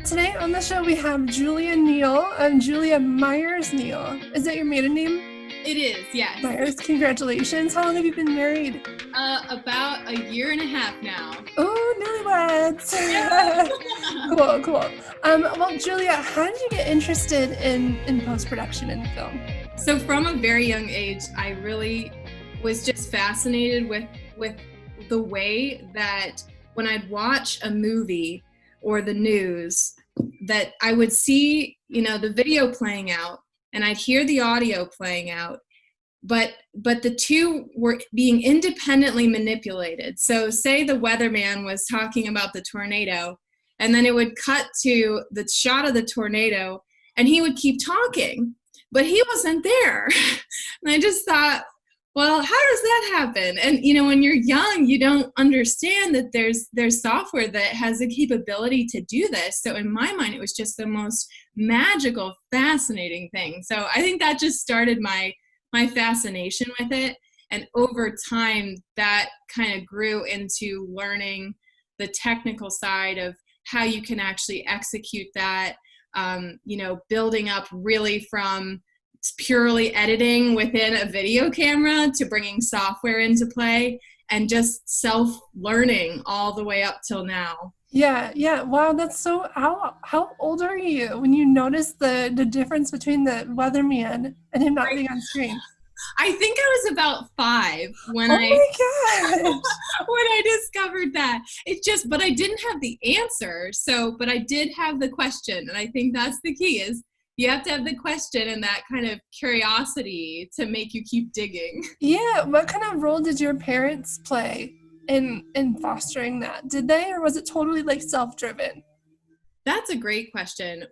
Today on the show we have Julia Neill and Julia Myers Neill. Is that your maiden name? It is, yes. Myers, congratulations. How long have you been married? About a year and a half now. Oh, newlyweds. Cool. Well, Julia, how did you get interested in post-production in film? So from a very young age, I really was just fascinated with the way that when I'd watch a movie or the news, that I would see, the video playing out and I'd hear the audio playing out, but the two were being independently manipulated. So say the weatherman was talking about the tornado, and then it would cut to the shot of the tornado and he would keep talking, but he wasn't there. And I just thought, well, how does that happen? And, when you're young, you don't understand that there's software that has the capability to do this. So in my mind, it was just the most magical, fascinating thing. So I think that just started my fascination with it. And over time, that kind of grew into learning the technical side of how you can actually execute that, building up really from purely editing within a video camera to bringing software into play and just self-learning all the way up till now. Yeah. Wow, that's so. How old are you when you noticed the difference between the weatherman and him not being on screen? I think I was about 5 when my gosh. when I discovered that. But I didn't have the answer. But I did have the question, and I think that's the key is you have to have the question and that kind of curiosity to make you keep digging. Yeah. What kind of role did your parents play in fostering that? Did they, or was it totally self-driven? That's a great question.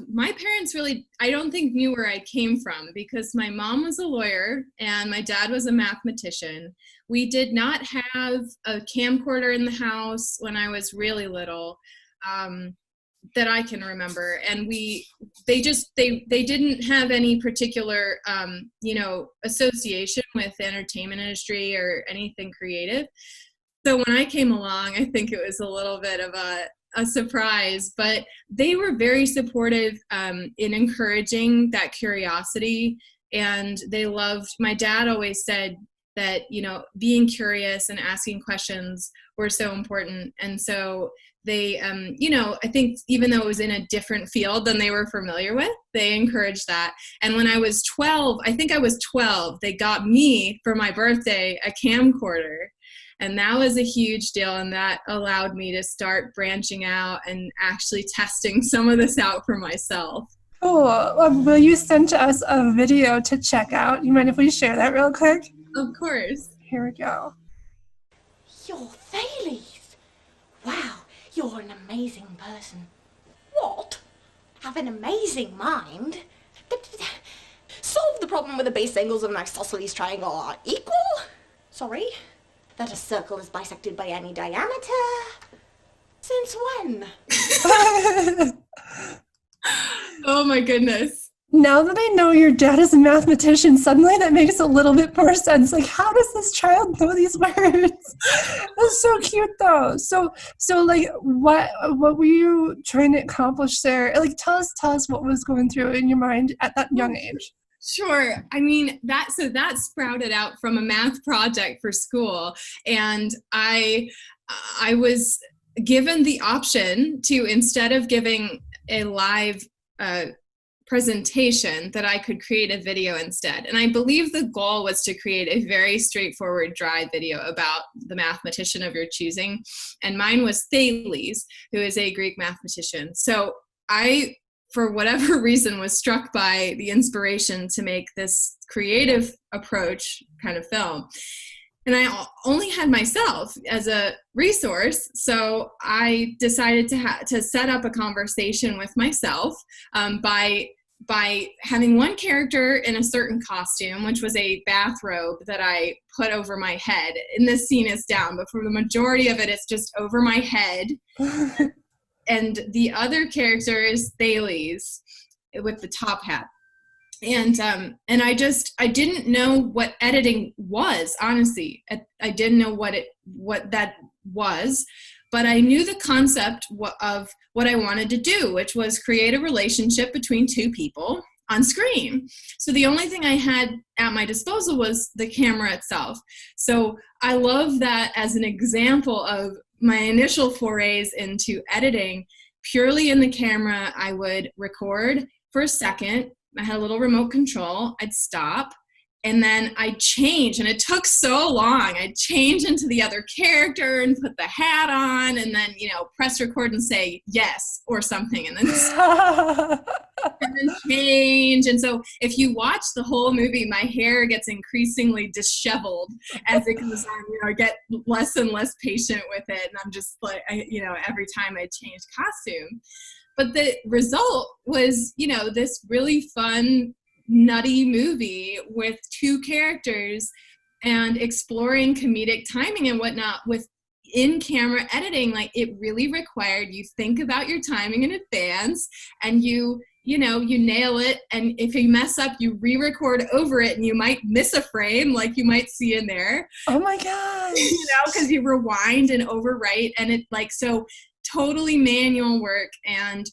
My parents really, I don't think knew where I came from because my mom was a lawyer and my dad was a mathematician. We did not have a camcorder in the house when I was really little. That I can remember, and they didn't have any particular association with the entertainment industry or anything creative. So when I came along, I think it was a little bit of a surprise, but they were very supportive in encouraging that curiosity, and they loved. My dad always said that being curious and asking questions were so important, and so they, I think even though it was in a different field than they were familiar with, they encouraged that. And when I was 12, they got me for my birthday a camcorder. And that was a huge deal. And that allowed me to start branching out and actually testing some of this out for myself. Cool. Will you send to us a video to check out? You mind if we share that real quick? Of course. Here we go. You're Thales. Wow. You're an amazing person. What? Have an amazing mind? Solve the problem where the base angles of an isosceles triangle are equal? Sorry? That a circle is bisected by any diameter? Since when? Oh my goodness. Now that I know your dad is a mathematician, suddenly that makes a little bit more sense. How does this child know these words? That's so cute, though. So, what were you trying to accomplish there? Tell us what was going through in your mind at that young age. Sure. I mean, that sprouted out from a math project for school, and I was given the option to, instead of giving a live presentation, that I could create a video instead. And I believe the goal was to create a very straightforward, dry video about the mathematician of your choosing. And mine was Thales, who is a Greek mathematician. So I, for whatever reason, was struck by the inspiration to make this creative approach kind of film. And I only had myself as a resource, so I decided to set up a conversation with myself by having one character in a certain costume, which was a bathrobe that I put over my head. And this scene is down, but for the majority of it, it's just over my head. And the other character is Thales with the top hat. And I didn't know what editing was, honestly. I didn't know what that was, but I knew the concept of what I wanted to do, which was create a relationship between two people on screen. So the only thing I had at my disposal was the camera itself. So I love that as an example of my initial forays into editing. Purely in the camera, I would record for a second. I had a little remote control. I'd stop. And then I'd change, and it took so long. I'd change into the other character and put the hat on, and then, press record and say yes or something, and then change. And so if you watch the whole movie, my hair gets increasingly disheveled as it goes on. I get less and less patient with it, and I'm just like, every time I change costume. But the result was, this really fun, nutty movie with two characters and exploring comedic timing and whatnot with in-camera editing. Like, it really required you think about your timing in advance, and you nail it. And if you mess up, you re-record over it, and you might miss a frame, like you might see in there. Oh my gosh. Because you rewind and overwrite, and it so totally manual work. And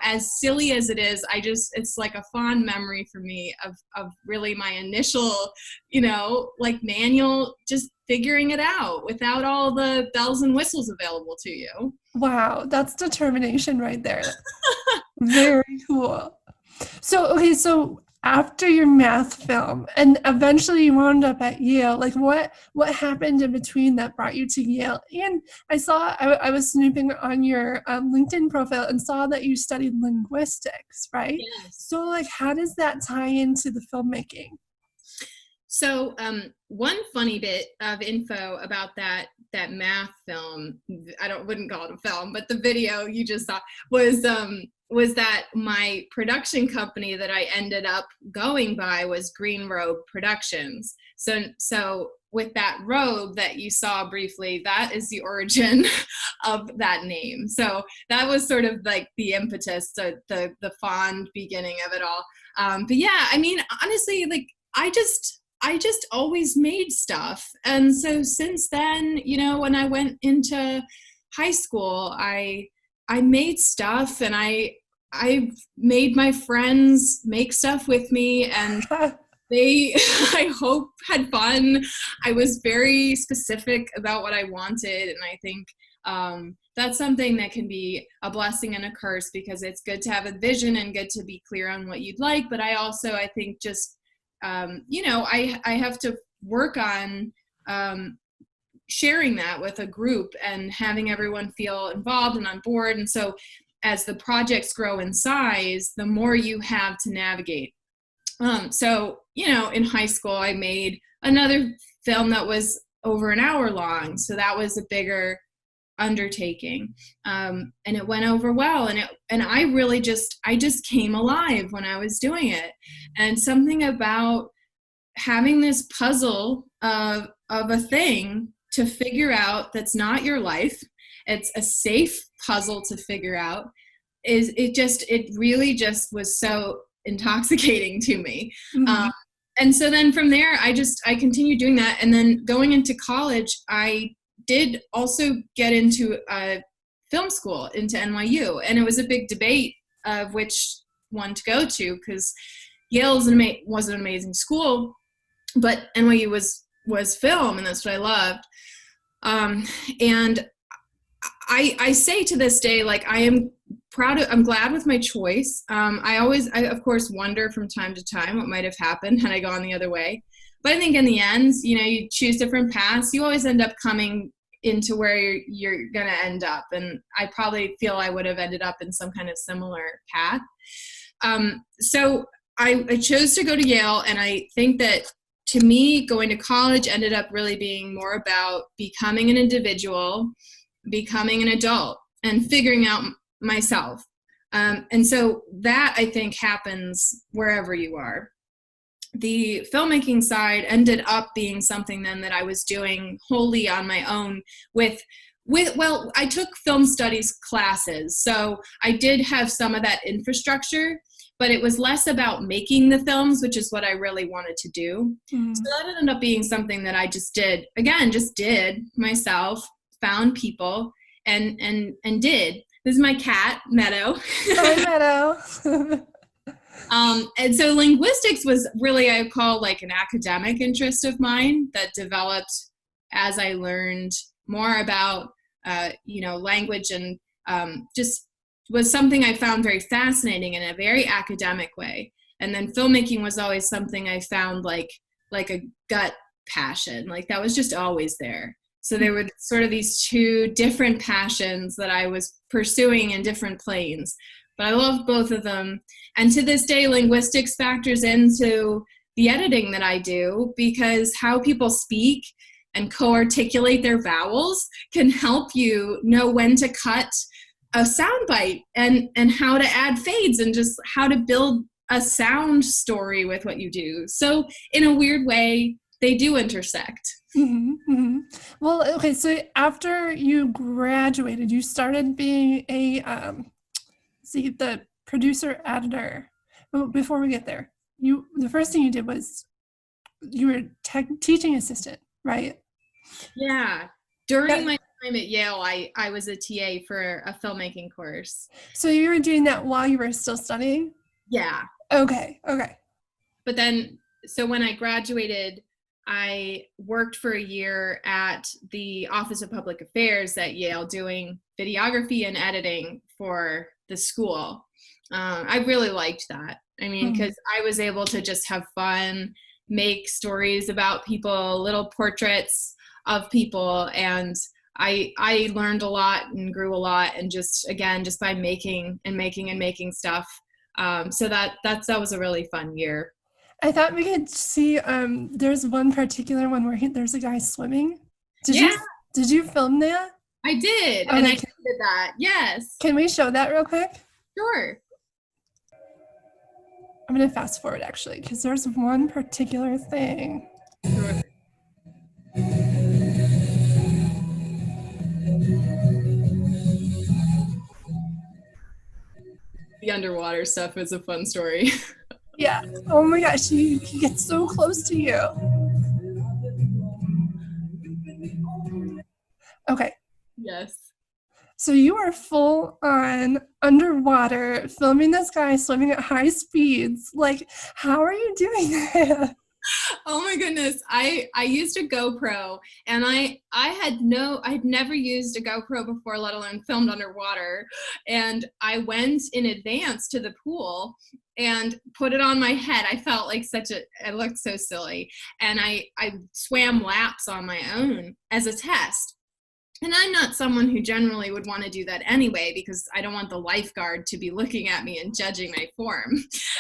as silly as it is, it's like a fond memory for me of really my initial manual, just figuring it out without all the bells and whistles available to you. Wow, that's determination right there. Very cool. So after your math film, and eventually you wound up at Yale, like what happened in between that brought you to Yale? And I was snooping on your LinkedIn profile and saw that you studied linguistics, right? Yes. So like, how does that tie into the filmmaking? So one funny bit of info about that math film, wouldn't call it a film, but the video you just saw was that my production company that I ended up going by was Green Robe Productions. So with that robe that you saw briefly, that is the origin of that name. So that was sort of like the impetus, the fond beginning of it all. But yeah, I mean, honestly, like I just always made stuff. And so since then, when I went into high school, I made stuff, and I made my friends make stuff with me, and they, I hope, had fun. I was very specific about what I wanted, and I think that's something that can be a blessing and a curse, because it's good to have a vision and good to be clear on what you'd like. But I think just, I have to work on sharing that with a group and having everyone feel involved and on board. And so as the projects grow in size, the more you have to navigate. So, in high school, I made another film that was over an hour long. So that was a bigger undertaking. And it went over well. And I really I just came alive when I was doing it. And something about having this puzzle of a thing to figure out that's not your life, it's a safe puzzle to figure out, it really just was so intoxicating to me. Mm-hmm. And so then from there, I continued doing that. And then going into college, I did also get into film school, into NYU. And it was a big debate of which one to go to, because Yale was an amazing school, but NYU was film, and that's what I loved. And I say to this day, like, I'm glad with my choice. I of course wonder from time to time what might have happened had I gone the other way. But I think in the end, you choose different paths. You always end up coming into where you're going to end up. And I probably feel I would have ended up in some kind of similar path. So I chose to go to Yale. And I think that, to me, going to college ended up really being more about becoming an individual, becoming an adult, and figuring out myself. And so that, I think, happens wherever you are. The filmmaking side ended up being something then that I was doing wholly on my own well, I took film studies classes, so I did have some of that infrastructure, but it was less about making the films, which is what I really wanted to do. Mm-hmm. So that ended up being something that I just did myself, found people, and did. This is my cat, Meadow. Hi, Meadow. And so linguistics was really, I call like an academic interest of mine that developed as I learned more about, language, and just was something I found very fascinating in a very academic way. And then filmmaking was always something I found like a gut passion, like that was just always there. So there were sort of these two different passions that I was pursuing in different planes, but I love both of them. And to this day, linguistics factors into the editing that I do, because how people speak and co-articulate their vowels can help you know when to cut a soundbite and how to add fades and just how to build a sound story with what you do. So in a weird way, they do intersect. Mm-hmm, mm-hmm. Well, okay, so after you graduated, you started being the producer editor. But before we get there, the first thing you did was you were teaching assistant, right? Yeah. During my time at Yale, I was a TA for a filmmaking course. So you were doing that while you were still studying? Yeah. Okay. But then, so when I graduated, I worked for a year at the Office of Public Affairs at Yale doing videography and editing for the school. I really liked that. I mean, because I was able to just have fun, make stories about people, little portraits of people, and I learned a lot and grew a lot, and just by making stuff. So that was a really fun year. I thought we could see, there's one particular one where there's a guy swimming. Did you film that? I did, and I did that, yes. Can we show that real quick? Sure. I'm going to fast forward, actually, because there's one particular thing. Sure. The underwater stuff is a fun story. Yeah. Oh my gosh, he gets so close to you. Okay. Yes. So you are full on underwater filming this guy swimming at high speeds. Like, how are you doing that? Oh my goodness. I used a GoPro, and I'd never used a GoPro before, let alone filmed underwater. And I went in advance to the pool and put it on my head. I felt like it looked so silly. And I swam laps on my own as a test. And I'm not someone who generally would want to do that anyway, because I don't want the lifeguard to be looking at me and judging my form.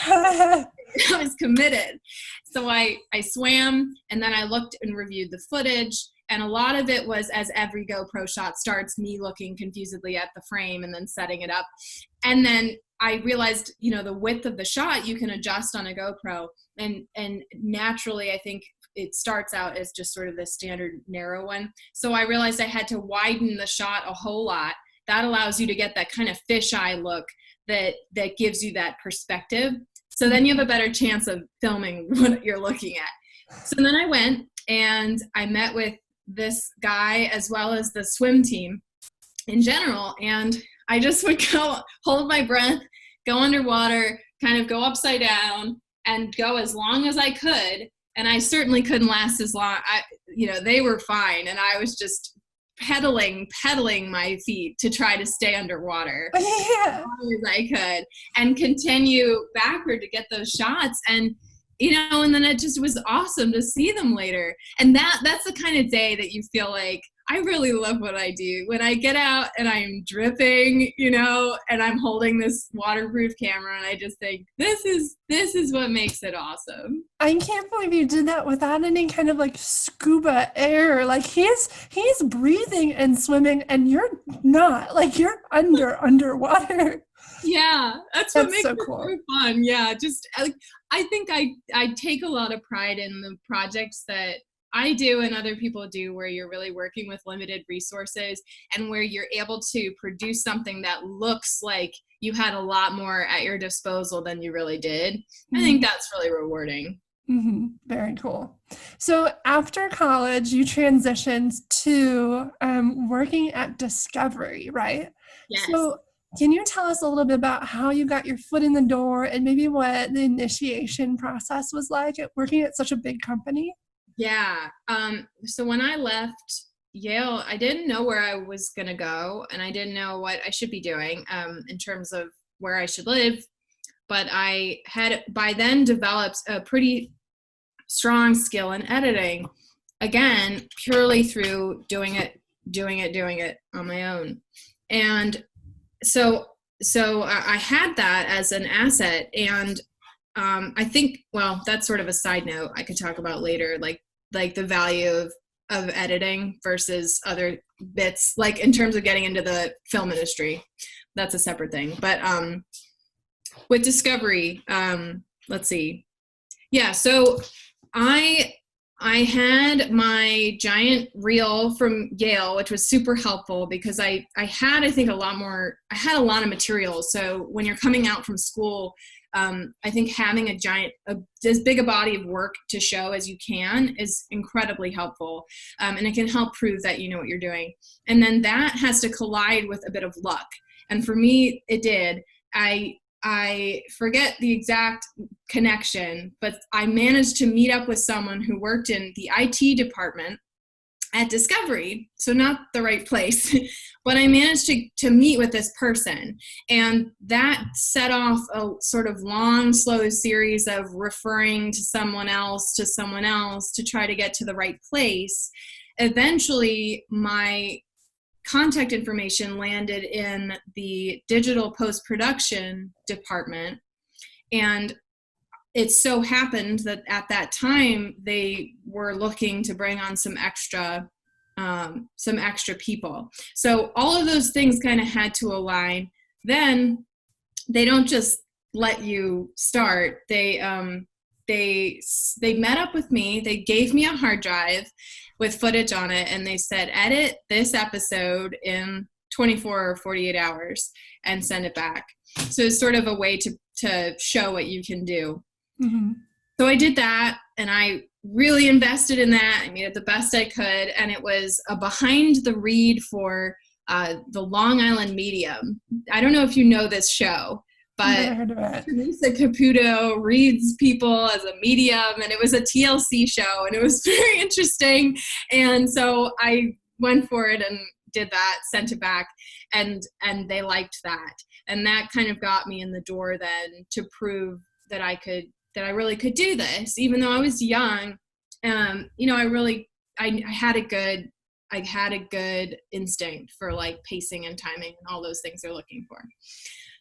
I was committed. So I swam, and then I looked and reviewed the footage. And a lot of it was, as every GoPro shot starts, me looking confusedly at the frame and then setting it up. And then I realized, the width of the shot you can adjust on a GoPro. And naturally, I think it starts out as just sort of the standard narrow one. So I realized I had to widen the shot a whole lot. That allows you to get that kind of fisheye look that gives you that perspective. So then you have a better chance of filming what you're looking at. So then I went and I met with this guy as well as the swim team in general. And I just would go hold my breath, go underwater, kind of go upside down, and go as long as I could. And I certainly couldn't last as long. They were fine. And I was just pedaling my feet to try to stay underwater as long as I could and continue backward to get those shots. And, and then it just was awesome to see them later. And that's the kind of day that you feel like, I really love what I do. When I get out and I'm dripping, and I'm holding this waterproof camera, and I just think, this is what makes it awesome. I can't believe you did that without any kind of like scuba air. Like he's breathing and swimming, and you're not. Like you're underwater. Yeah, that's what makes so it cool. so fun. Yeah, just I think I take a lot of pride in the projects that I do and other people do, where you're really working with limited resources and where you're able to produce something that looks like you had a lot more at your disposal than you really did. I think that's really rewarding. Very cool. So after college, you transitioned to working at Discovery, right? Yes. So can you tell us a little bit about how you got your foot in the door and maybe what the initiation process was like at working at such a big company? Yeah. So when I left Yale, I didn't know where I was going to go, and I didn't know what I should be doing in terms of where I should live. But I had by then developed a pretty strong skill in editing, again, purely through doing it on my own. And so I had that as an asset. And I think, well, that's sort of a side note I could talk about later, like the value of editing versus other bits, like in terms of getting into the film industry. That's a separate thing. But with Discovery, let's see. Yeah, so I had my giant reel from Yale, which was super helpful because I had, I think, I had a lot of material. So when you're coming out from school, I think having as big a body of work to show as you can is incredibly helpful. And it can help prove that you know what you're doing. And then that has to collide with a bit of luck. And for me, it did. I forget the exact connection, but I managed to meet up with someone who worked in the IT department at Discovery, so not the right place, but I managed to meet with this person, and that set off a sort of long, slow series of referring to someone else to try to get to the right place. Eventually, my contact information landed in the digital post-production department, and it so happened that at that time they were looking to bring on some extra people. So all of those things kind of had to align. Then they don't just let you start. They met up with me. They gave me a hard drive with footage on it, and they said, edit this episode in 24 or 48 hours and send it back. So it's sort of a way to show what you can do. So I did that, and I really invested in that. I made it the best I could, and it was a behind the read for the Long Island Medium. I don't know if you know this show, but Teresa Caputo reads people as a medium, and it was a TLC show, and it was very interesting. And so I went for it and did that, sent it back, and they liked that. And that kind of got me in the door then to prove that I really could do this, even though I was young. I had a good instinct for like pacing and timing and all those things they're looking for.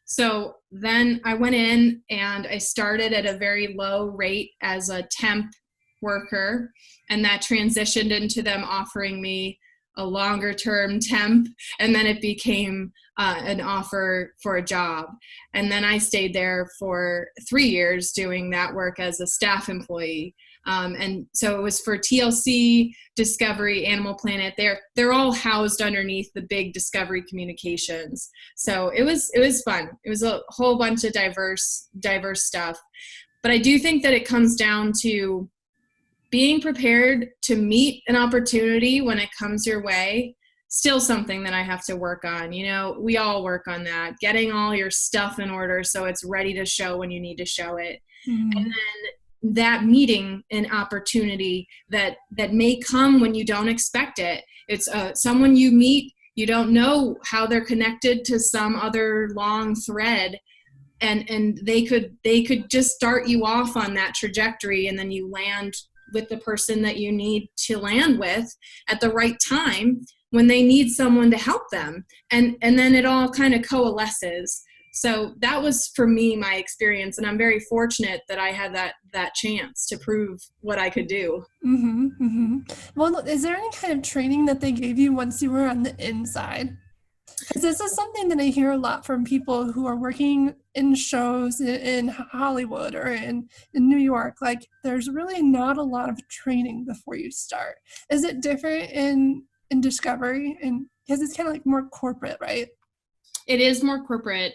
So then I went in and I started at a very low rate as a temp worker, and that transitioned into them offering me a longer term temp, and then it became an offer for a job. And then I stayed there for 3 years doing that work as a staff employee. And so it was for TLC, Discovery, Animal Planet. They're all housed underneath the big Discovery Communications. So it was fun. It was a whole bunch of diverse stuff. But I do think that it comes down to being prepared to meet an opportunity when it comes your way. Still something that I have to work on. You know, we all work on that, getting all your stuff in order so it's ready to show when you need to show it. And then that meeting an opportunity that may come when you don't expect it. It's someone you meet, you don't know how they're connected to some other long thread, and they could just start you off on that trajectory, and then you land with the person that you need to land with at the right time when they need someone to help them, and then it all kind of coalesces. So that was, for me, my experience, and I'm very fortunate that I had that chance to prove what I could do. Well, is there any kind of training that they gave you once you were on the inside? Because this is something that I hear a lot from people who are working in shows in Hollywood or in New York. Like, there's really not a lot of training before you start. Is it different in Discovery? And because it's kind of like more corporate, right? It is more corporate.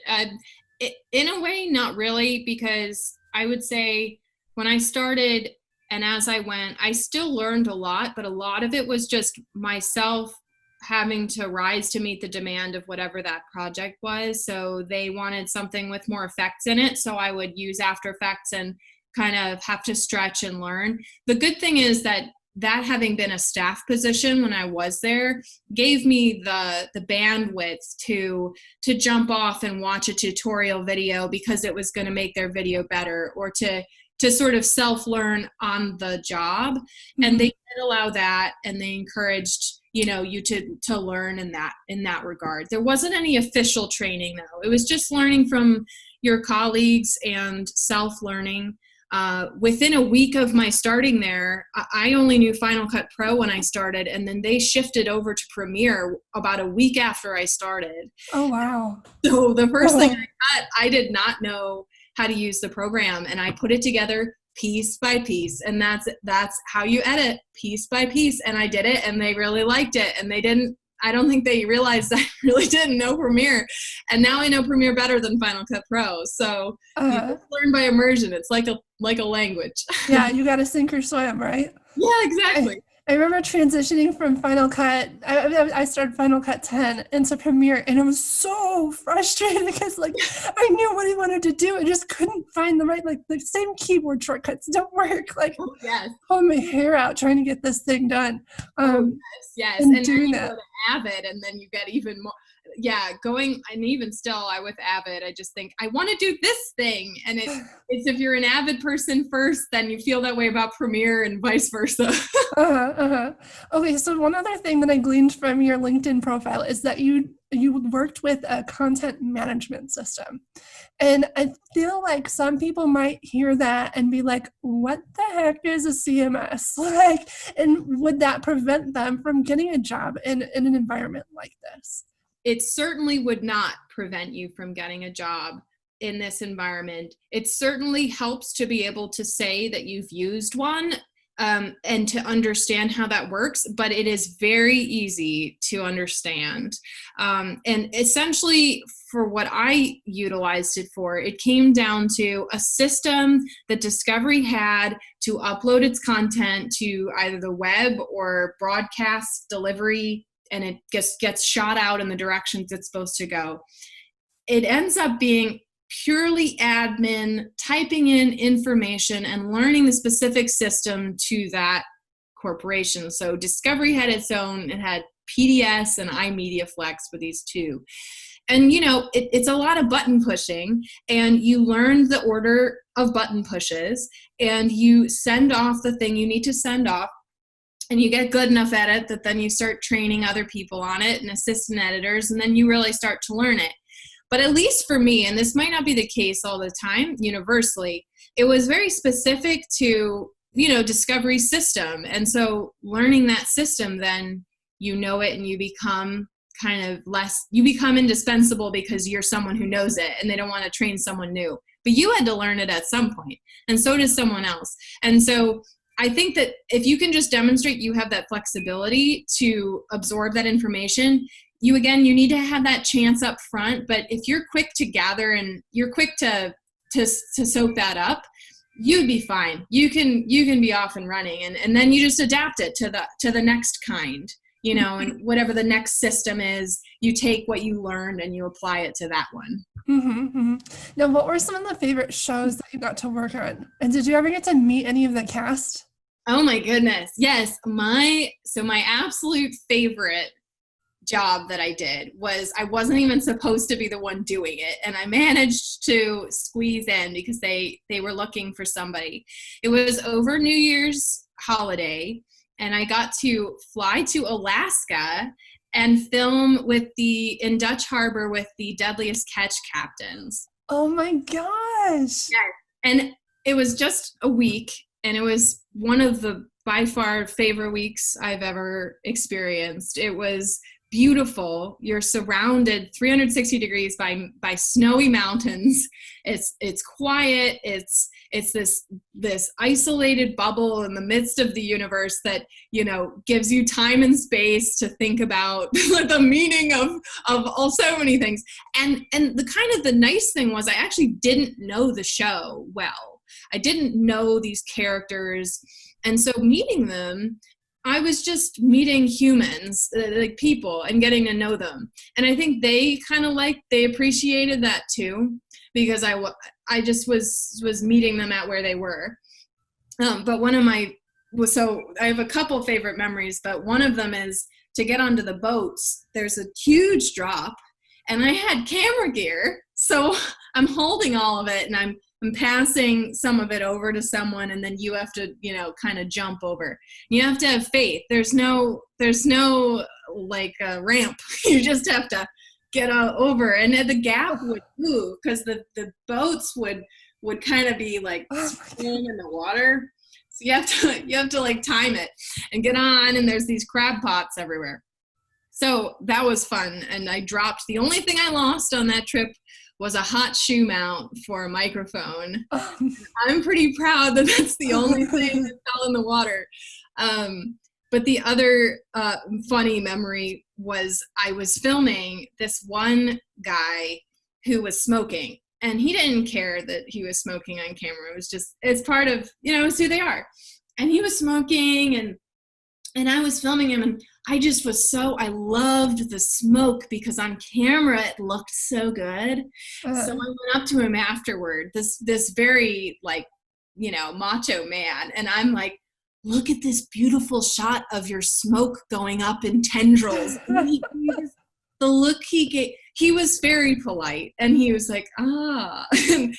In a way, not really, because I would say when I started, And as I went, I still learned a lot, but a lot of it was just myself having to rise to meet the demand of whatever that project was. So they wanted something with more effects in it, so I would use After Effects and kind of have to stretch and learn. The good thing is that having been a staff position when I was there gave me the bandwidth to jump off and watch a tutorial video because it was going to make their video better, or to sort of self-learn on the job. Mm-hmm. And they did allow that, and they encouraged, you know, you to learn in that regard. There wasn't any official training though. It was just learning from your colleagues and self-learning. Within a week of my starting there, I only knew Final Cut Pro when I started, and then they shifted over to Premiere about a week after I started. Oh, wow. So the first thing I cut, I did not know how to use the program, and I put it together piece by piece, and that's how you edit, piece by piece. And I did it, and they really liked it, and I don't think they realized I really didn't know Premiere. And now I know Premiere better than Final Cut Pro. So you learn by immersion. It's like a language. Yeah, you got to sink or swim, right? Yeah, exactly. I remember transitioning from Final Cut. I started Final Cut 10 into Premiere, and I was so frustrated because, like, I knew what I wanted to do. I just couldn't find the right, like, the same keyboard shortcuts don't work. Like, pulling my hair out trying to get this thing done. Yes. And then doing you that. go to AVoD, and then you get even more. Yeah, and even still, with AVoD, I just think I want to do this thing, and it's if you're an AVoD person first, then you feel that way about Premiere, and vice versa. Okay, so one other thing that I gleaned from your LinkedIn profile is that you worked with a content management system, and I feel like some people might hear that and be like, "What the heck is a CMS?" Like, and would that prevent them from getting a job in an environment like this? It certainly would not prevent you from getting a job in this environment. It certainly helps to be able to say that you've used one and to understand how that works, but it is very easy to understand. And essentially, for what I utilized it for, it came down to a system that Discovery had to upload its content to either the web or broadcast delivery, and it just gets shot out in the directions it's supposed to go. It ends up being purely admin, typing in information and learning the specific system to that corporation. So Discovery had its own, it had PDS and iMedia Flex for these two. And, you know, it's a lot of button pushing, and you learn the order of button pushes, and you send off the thing you need to send off. And you get good enough at it that then you start training other people on it and assistant editors, and then you really start to learn it. But at least for me, and this might not be the case all the time universally, it was very specific to, you know, Discovery's system. And so learning that system, then you know it, and you become you become indispensable because you're someone who knows it, and they don't want to train someone new. But you had to learn it at some point, and so does someone else. And so I think that if you can just demonstrate you have that flexibility to absorb that information, you need to have that chance up front. But if you're quick to gather and you're quick to soak that up, you'd be fine. You can be off and running, and then you just adapt it to the next kind, you know, and whatever the next system is, you take what you learned and you apply it to that one. Mm-hmm, mm-hmm. Now, what were some of the favorite shows that you got to work on? And did you ever get to meet any of the cast? Oh my goodness. Yes. My absolute favorite job that I did was, I wasn't even supposed to be the one doing it, and I managed to squeeze in because they were looking for somebody. It was over New Year's holiday, and I got to fly to Alaska and film in Dutch Harbor with the Deadliest Catch captains. Oh my gosh. Yeah. And it was just a week, and it was one of the by far favorite weeks I've ever experienced. It was beautiful. You're surrounded 360 degrees by snowy mountains. It's quiet. It's this isolated bubble in the midst of the universe that, you know, gives you time and space to think about the meaning of so many things. And the nice thing was, I actually didn't know the show well. I didn't know these characters. And so meeting them, I was just meeting humans, like people, and getting to know them. And I think they kind of they appreciated that too, because I just was meeting them at where they were. But so I have a couple favorite memories, but one of them is to get onto the boats. There's a huge drop, and I had camera gear, so I'm holding all of it, and I'm passing some of it over to someone, and then you have to, kind of jump over. You have to have faith. There's no like ramp. You just have to get over, and the gap would move because the boats would kind of be like in the water. So you have to like time it and get on, and there's these crab pots everywhere. So that was fun, and I dropped. The only thing I lost on that trip was a hot shoe mount for a microphone. I'm pretty proud that that's the only thing that fell in the water. But the other funny memory was I was filming this one guy who was smoking, and he didn't care that he was smoking on camera. It was just, it's part of, it's who they are. And he was smoking, and I was filming him, and I just I loved the smoke because on camera it looked so good. So I went up to him afterward, this very macho man, and I'm like, look at this beautiful shot of your smoke going up in tendrils. The look he gave, he was very polite, and he was like, and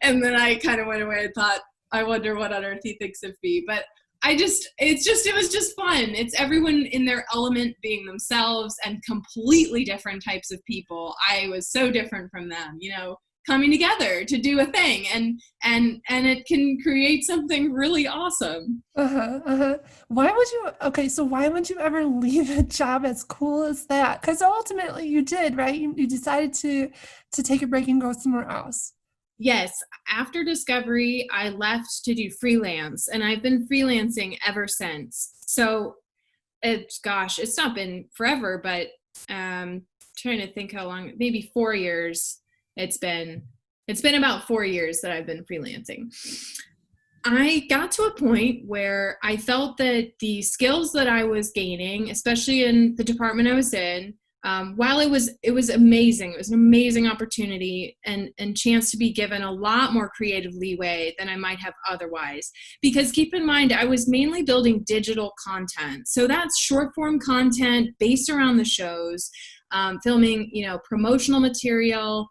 then I kind of went away and thought, I wonder what on earth he thinks of me. But it was just fun. It's everyone in their element being themselves, and completely different types of people. I was so different from them, coming together to do a thing, and it can create something really awesome. Why would you ever leave a job as cool as that? Because ultimately you did, right? You decided to take a break and go somewhere else. Yes. After Discovery, I left to do freelance, and I've been freelancing ever since. So it's not been forever, but trying to think how long, maybe 4 years. It's been about 4 years that I've been freelancing. I got to a point where I felt that the skills that I was gaining, especially in the department I was in, while it was amazing, it was an amazing opportunity and chance to be given a lot more creative leeway than I might have otherwise. Because keep in mind, I was mainly building digital content. So that's short form content based around the shows, filming, promotional material,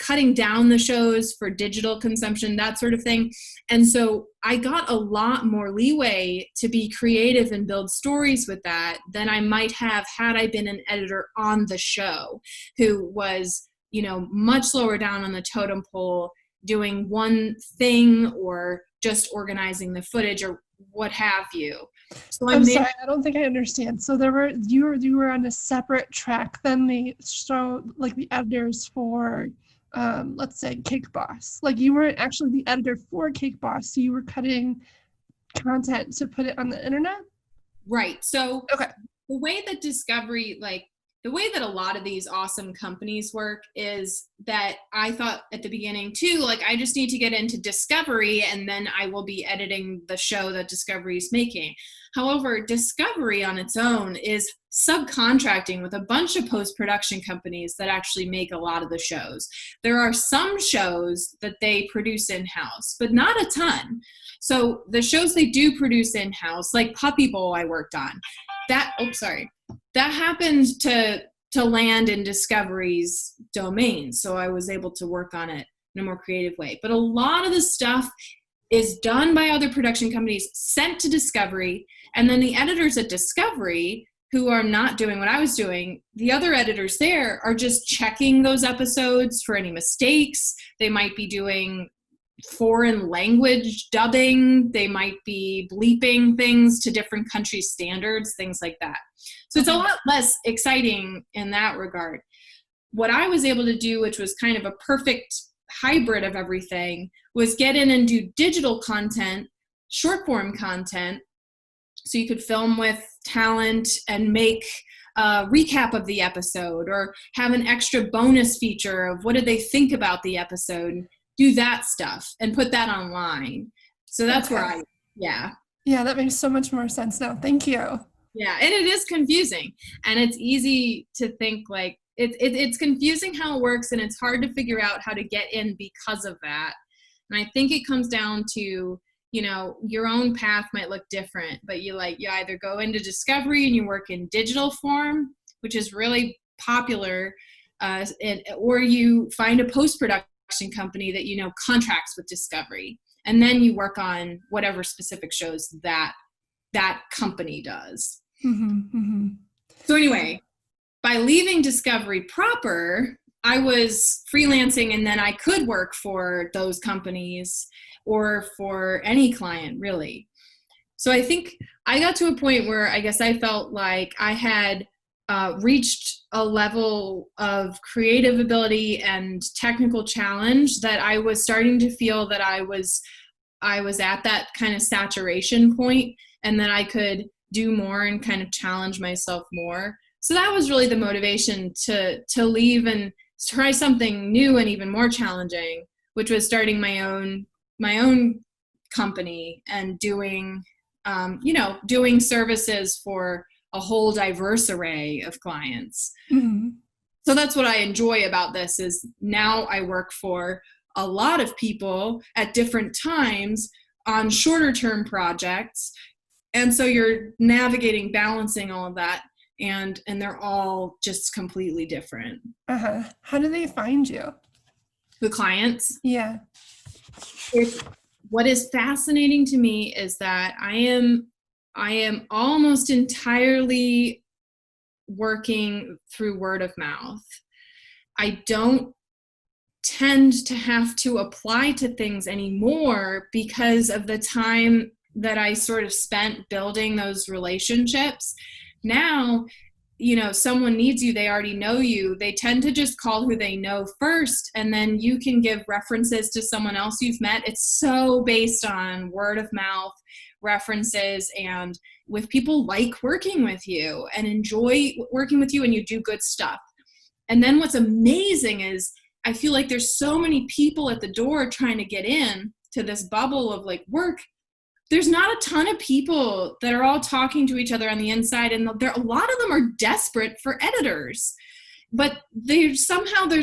cutting down the shows for digital consumption, that sort of thing. And so I got a lot more leeway to be creative and build stories with that than I might have had I been an editor on the show, who was, much lower down on the totem pole, doing one thing or just organizing the footage or what have you. So I'm sorry, I don't think I understand. So you were on a separate track than the show, like the editors for let's say Cake Boss. Like you weren't actually the editor for Cake Boss, so you were cutting content to put it on the internet? Right. So okay. The way that Discovery, the way that a lot of these awesome companies work is that I thought at the beginning too, I just need to get into Discovery and then I will be editing the show that Discovery is making. However, Discovery on its own is subcontracting with a bunch of post-production companies that actually make a lot of the shows. There are some shows that they produce in-house, but not a ton. So the shows they do produce in-house, like Puppy Bowl I worked on, that happened to land in Discovery's domain. So I was able to work on it in a more creative way. But a lot of the stuff is done by other production companies, sent to Discovery, and then the editors at Discovery, who are not doing what I was doing, the other editors there are just checking those episodes for any mistakes. They might be doing foreign language dubbing. They might be bleeping things to different country standards, things like that. So it's a lot less exciting in that regard. What I was able to do, which was kind of a perfect hybrid of everything, was get in and do digital content, short form content, so you could film with talent and make a recap of the episode or have an extra bonus feature of what did they think about the episode. do that stuff and put that online. So that's where yeah. Yeah, that makes so much more sense now. Thank you. Yeah, and it is confusing, and it's easy to think like it's confusing how it works, and it's hard to figure out how to get in because of that. And I think it comes down to, you know, your own path might look different, but you either go into discovery and you work in digital form, which is really popular, or you find a post-production company that, you know, contracts with discovery, and then you work on whatever specific shows that company does. So anyway, by leaving Discovery proper, I was freelancing, and then I could work for those companies or for any client, really. So I think I got to a point where I guess I felt like I had reached a level of creative ability and technical challenge that I was starting to feel that I was at that kind of saturation point, and that I could do more and kind of challenge myself more. So that was really the motivation to leave and try something new and even more challenging, which was starting my own company and doing doing services for a whole diverse array of clients. So that's what I enjoy about this, is now I work for a lot of people at different times on shorter term projects. And so you're navigating, balancing all of that, and they're all just completely different. How do they find you? The clients? Yeah. What is fascinating to me is that I am almost entirely working through word of mouth. I don't tend to have to apply to things anymore because of the time that I sort of spent building those relationships. Now, you know, someone needs you, they already know you. They tend to just call who they know first, and then you can give references to someone else you've met. It's so based on word of mouth references, and with people like working with you and enjoy working with you, and you do good stuff. And then what's amazing is I feel like there's so many people at the door trying to get in to this bubble of like work. There's not a ton of people that are all talking to each other on the inside, and a lot of them are desperate for editors. But there's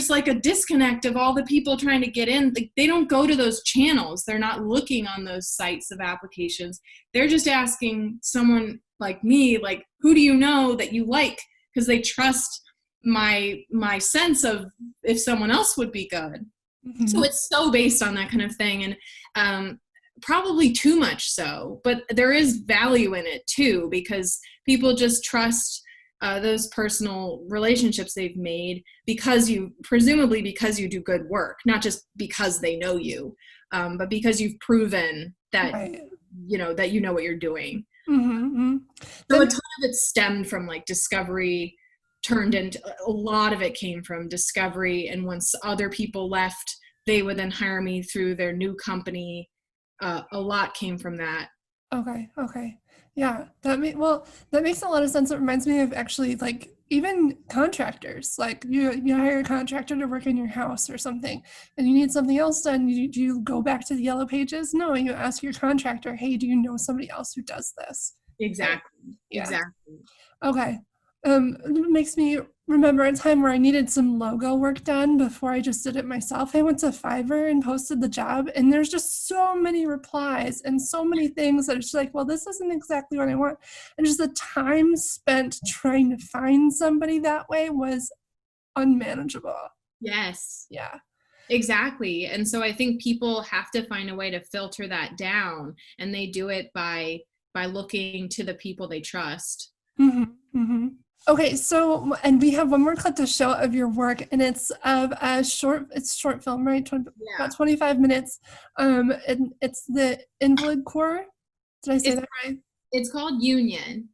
like a disconnect of all the people trying to get in. They don't go to those channels. They're not looking on those sites of applications. They're just asking someone like me, like, who do you know that you like? Because they trust my sense of if someone else would be good. So it's so based on that kind of thing. And probably too much so, but there is value in it too, because people just trust those personal relationships they've made presumably because you do good work, not just because they know you, but because you've proven that, right, that you know what you're doing. So a ton of it stemmed from like Discovery, turned into, a lot of it came from Discovery, and once other people left, they would then hire me through their new company. A lot came from that. Okay. Yeah, that makes a lot of sense. It reminds me of actually like even contractors. Like you hire a contractor to work in your house or something, and you need something else done. Do you go back to the yellow pages? No, you ask your contractor, hey, do you know somebody else who does this? Exactly. Yeah. Exactly. Okay. It makes me remember a time where I needed some logo work done before I just did it myself. I went to Fiverr and posted the job, and there's just so many replies and so many things that it's like, well, this isn't exactly what I want. And just the time spent trying to find somebody that way was unmanageable. Yes. Yeah. Exactly. And so I think people have to find a way to filter that down, and they do it by looking to the people they trust. Okay, so, and we have one more clip to show of your work, and it's of a short film, right? About 25 minutes. And it's the Invalid Corps. Did I say that right? It's called Union.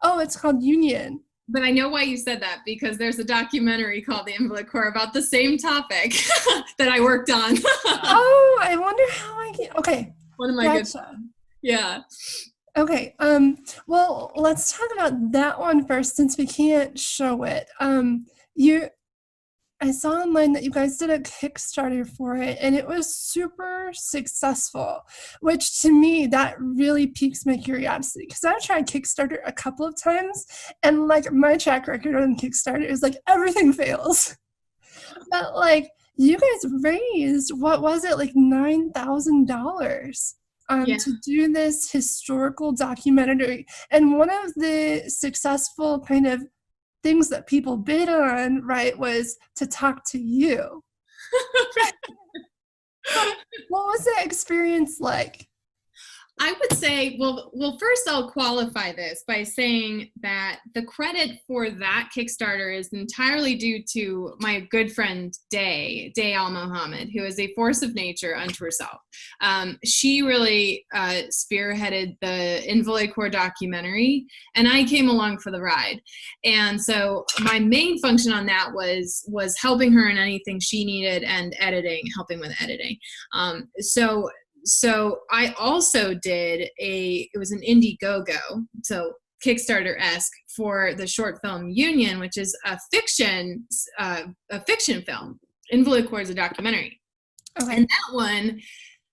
Oh, it's called Union. But I know why you said that, because there's a documentary called The Invalid Corps about the same topic that I worked on. Oh, I wonder how I get, okay. One of my good. Yeah. Okay, well, let's talk about that one first, since we can't show it. I saw online that you guys did a Kickstarter for it, and it was super successful, which to me, that really piques my curiosity, because I've tried Kickstarter a couple of times, and like my track record on Kickstarter is like everything fails. But like you guys raised, what was it, like $9,000 Yeah. to do this historical documentary. And one of the successful kind of things that people bid on, right, was to talk to you. What was that experience like? I would say, well, first I'll qualify this by saying that the credit for that Kickstarter is entirely due to my good friend Day Al Mohammed, who is a force of nature unto herself. She really spearheaded the Invalid Core documentary, and I came along for the ride. And so my main function on that was helping her in anything she needed and helping with editing. So I also did it was an Indiegogo, so Kickstarter-esque, for the short film Union, which is a fiction film. Invalid Core is a documentary. Okay. And that one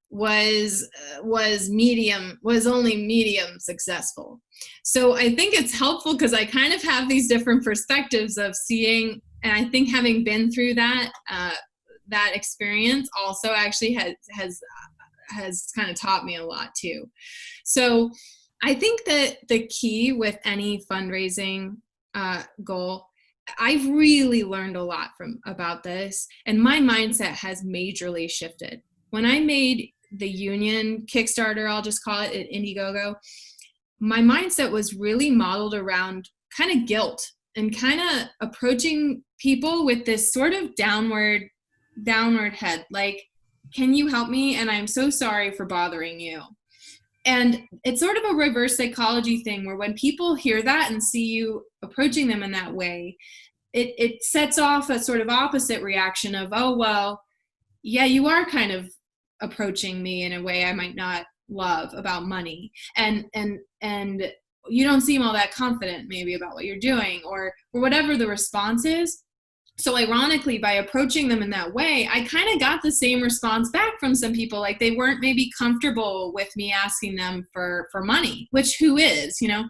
was only medium successful. So I think it's helpful because I kind of have these different perspectives of seeing, and I think having been through that experience also actually has kind of taught me a lot too. So I think that the key with any fundraising goal, I've really learned a lot about this, and my mindset has majorly shifted. When I made the Union Kickstarter, I'll just call it, at Indiegogo, my mindset was really modeled around kind of guilt and kind of approaching people with this sort of downward head, like, can you help me? And I'm so sorry for bothering you. And it's sort of a reverse psychology thing where when people hear that and see you approaching them in that way, it sets off a sort of opposite reaction of, oh, well, yeah, you are kind of approaching me in a way I might not love about money. And you don't seem all that confident maybe about what you're doing, or whatever the response is. So ironically, by approaching them in that way, I kind of got the same response back from some people. Like, they weren't maybe comfortable with me asking them for money, which who is, you know?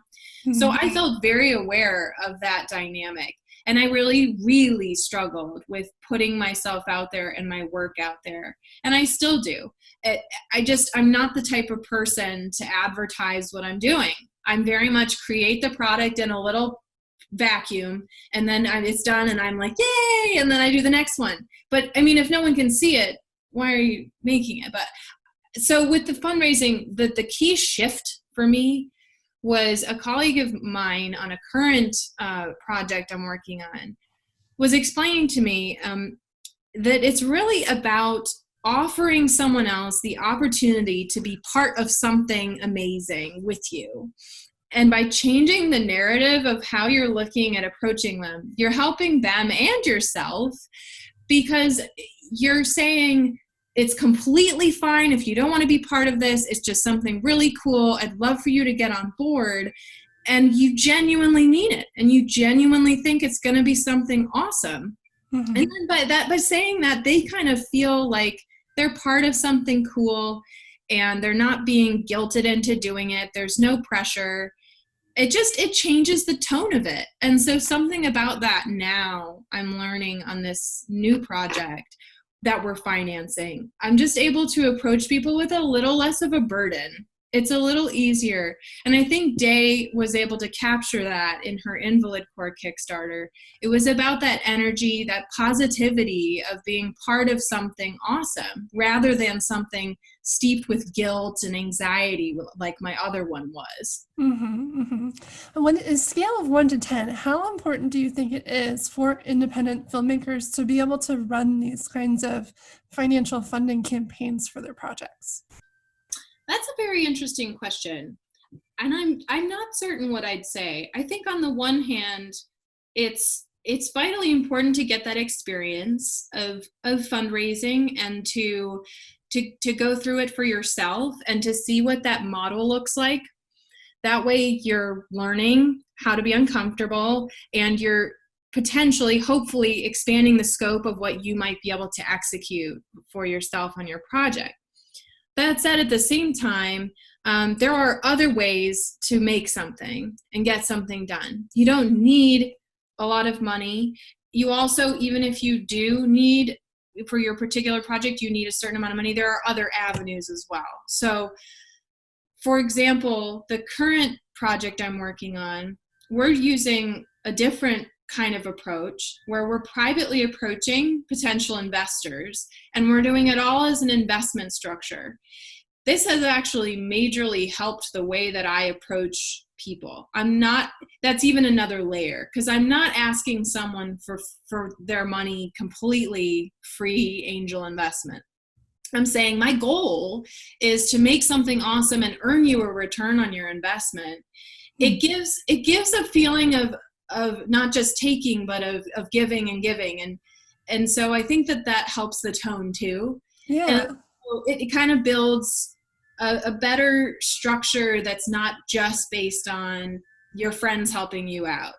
Mm-hmm. So I felt very aware of that dynamic. And I really, really struggled with putting myself out there and my work out there. And I still do. I'm not the type of person to advertise what I'm doing. I'm very much create the product in a little vacuum, and then it's done and I'm like, yay, and then I do the next one. But I mean, if no one can see it, why are you making it? But so with the fundraising, the key shift for me was a colleague of mine on a current project I'm working on was explaining to me that it's really about offering someone else the opportunity to be part of something amazing with you. And by changing the narrative of how you're looking at approaching them, you're helping them and yourself, because you're saying it's completely fine if you don't want to be part of this. It's just something really cool. I'd love for you to get on board. And you genuinely mean it. And you genuinely think it's going to be something awesome. Mm-hmm. And then by saying that, they kind of feel like they're part of something cool and they're not being guilted into doing it. There's no pressure. It changes the tone of it. And so something about that now I'm learning on this new project that we're financing. I'm just able to approach people with a little less of a burden. It's a little easier. And I think Day was able to capture that in her Invalid Core Kickstarter. It was about that energy, that positivity of being part of something awesome, rather than something steeped with guilt and anxiety like my other one was. Mm-hmm, mm-hmm. On a scale of 1 to 10, how important do you think it is for independent filmmakers to be able to run these kinds of financial funding campaigns for their projects? That's a very interesting question. And I'm not certain what I'd say. I think on the one hand, it's vitally important to get that experience of fundraising and to go through it for yourself and to see what that model looks like. That way you're learning how to be uncomfortable and you're potentially, hopefully, expanding the scope of what you might be able to execute for yourself on your project. That said, at the same time, there are other ways to make something and get something done. You don't need a lot of money. You also, even if you do need, for your particular project, you need a certain amount of money, there are other avenues as well. So, for example, the current project I'm working on, we're using a different kind of approach where we're privately approaching potential investors, and we're doing it all as an investment structure. This has actually majorly helped the way that I approach people. That's even another layer, because I'm not asking someone for their money completely free angel investment. I'm saying my goal is to make something awesome and earn you a return on your investment. It gives a feeling of not just taking, but of giving and giving. And so I think that helps the tone too. Yeah. And so it kind of builds a better structure that's not just based on your friends helping you out,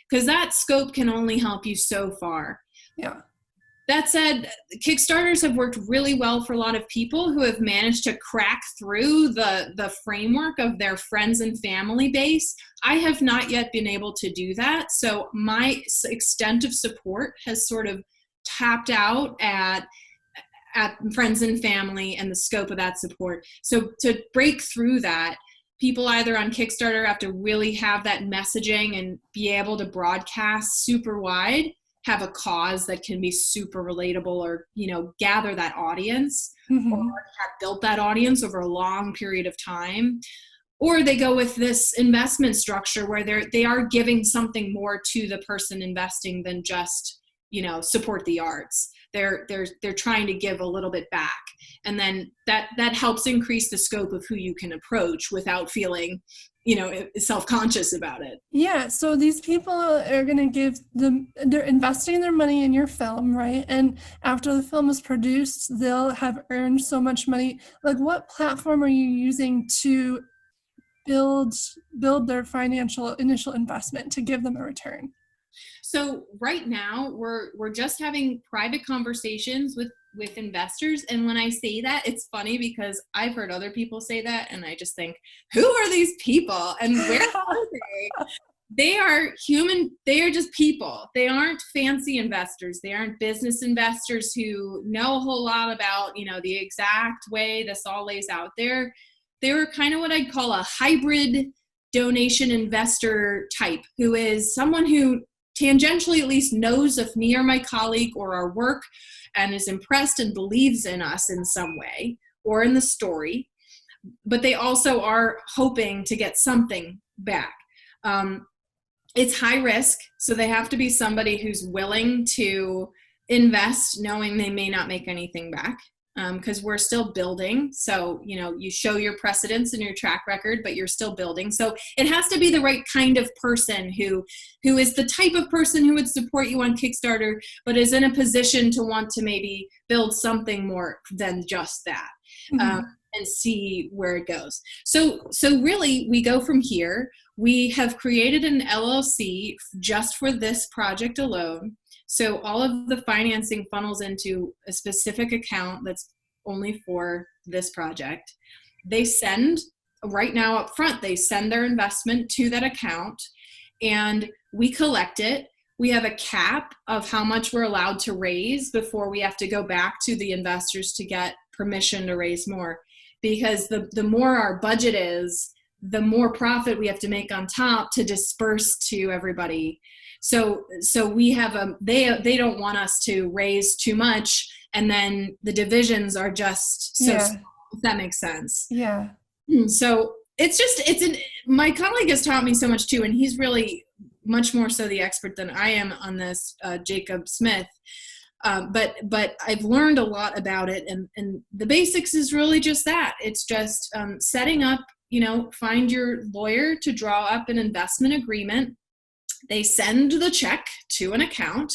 because that scope can only help you so far. Yeah. That said, Kickstarters have worked really well for a lot of people who have managed to crack through the framework of their friends and family base. I have not yet been able to do that. So my extent of support has sort of tapped out at friends and family and the scope of that support. So to break through that, people either on Kickstarter have to really have that messaging and be able to broadcast super wide, have a cause that can be super relatable, or, gather that audience, Mm-hmm. or have built that audience over a long period of time. Or they go with this investment structure where they are giving something more to the person investing than just, support the arts. They're trying to give a little bit back. And then that helps increase the scope of who you can approach without feeling, self-conscious about it. Yeah, so these people are going to they're investing their money in your film, right? And after the film is produced, they'll have earned so much money. Like, what platform are you using to build their financial initial investment to give them a return? So right now we're just having private conversations with investors. And when I say that, it's funny because I've heard other people say that, and I just think, who are these people and where are they? They are human. They are just people. They aren't fancy investors. They aren't business investors who know a whole lot about, the exact way this all lays out there. They were kind of what I'd call a hybrid donation investor type, who is someone who tangentially at least knows of me or my colleague or our work and is impressed and believes in us in some way or in the story, but they also are hoping to get something back. It's high risk, so they have to be somebody who's willing to invest knowing they may not make anything back, because we're still building. So, you show your precedence and your track record, but you're still building. So it has to be the right kind of person who is the type of person who would support you on Kickstarter, but is in a position to want to maybe build something more than just that. Mm-hmm. And see where it goes. So really, we go from here. We have created an LLC just for this project alone. So all of the financing funnels into a specific account that's only for this project. They send, right now up front, they send their investment to that account, and we collect it. We have a cap of how much we're allowed to raise before we have to go back to the investors to get permission to raise more. Because the more our budget is, the more profit we have to make on top to disperse to everybody. So we have they don't want us to raise too much, and then the divisions are just so small, if that makes sense. Yeah. So my colleague has taught me so much too, and he's really much more so the expert than I am on this, Jacob Smith. But I've learned a lot about it, and the basics is really just that. It's just setting up, find your lawyer to draw up an investment agreement. They send the check to an account.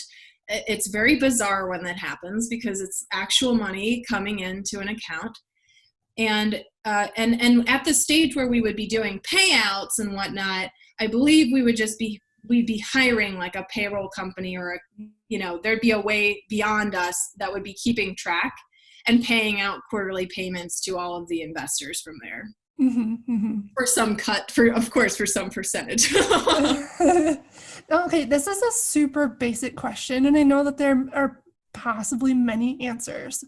It's very bizarre when that happens because it's actual money coming into an account. And at the stage where we would be doing payouts and whatnot, I believe we would just be we'd be hiring like a payroll company or there'd be a way beyond us that would be keeping track and paying out quarterly payments to all of the investors from there. For some for some percentage. Okay, this is a super basic question, and I know that there are possibly many answers,